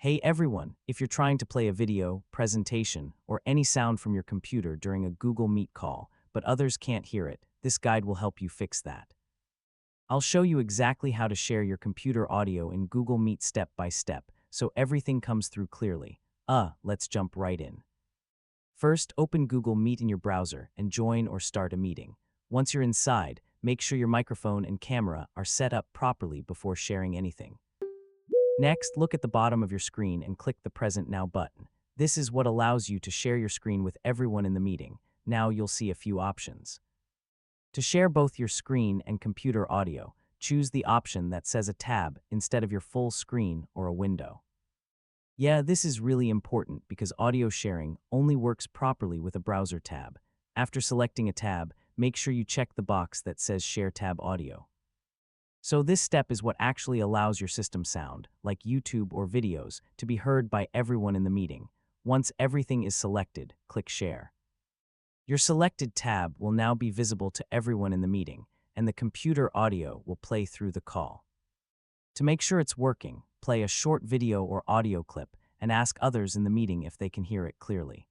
Hey everyone, if you're trying to play a video, presentation, or any sound from your computer during a Google Meet call, but others can't hear it, this guide will help you fix that. I'll show you exactly how to share your computer audio in Google Meet step by step, so everything comes through clearly. Let's jump right in. First, open Google Meet in your browser and join or start a meeting. Once you're inside, make sure your microphone and camera are set up properly before sharing anything. Next, look at the bottom of your screen and click the Present Now button. This is what allows you to share your screen with everyone in the meeting. Now you'll see a few options. To share both your screen and computer audio, choose the option that says a tab instead of your full screen or a window. Yeah, this is really important because audio sharing only works properly with a browser tab. After selecting a tab, make sure you check the box that says Share Tab Audio. So this step is what actually allows your system sound, like YouTube or videos, to be heard by everyone in the meeting. Once everything is selected, click Share. Your selected tab will now be visible to everyone in the meeting, and the computer audio will play through the call. To make sure it's working, play a short video or audio clip and ask others in the meeting if they can hear it clearly.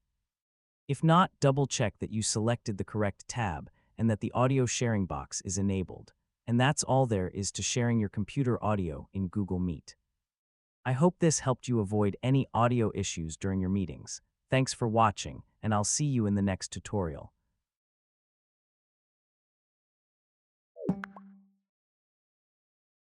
If not, double-check that you selected the correct tab and that the audio sharing box is enabled. And that's all there is to sharing your computer audio in Google Meet. I hope this helped you avoid any audio issues during your meetings. Thanks for watching, and I'll see you in the next tutorial.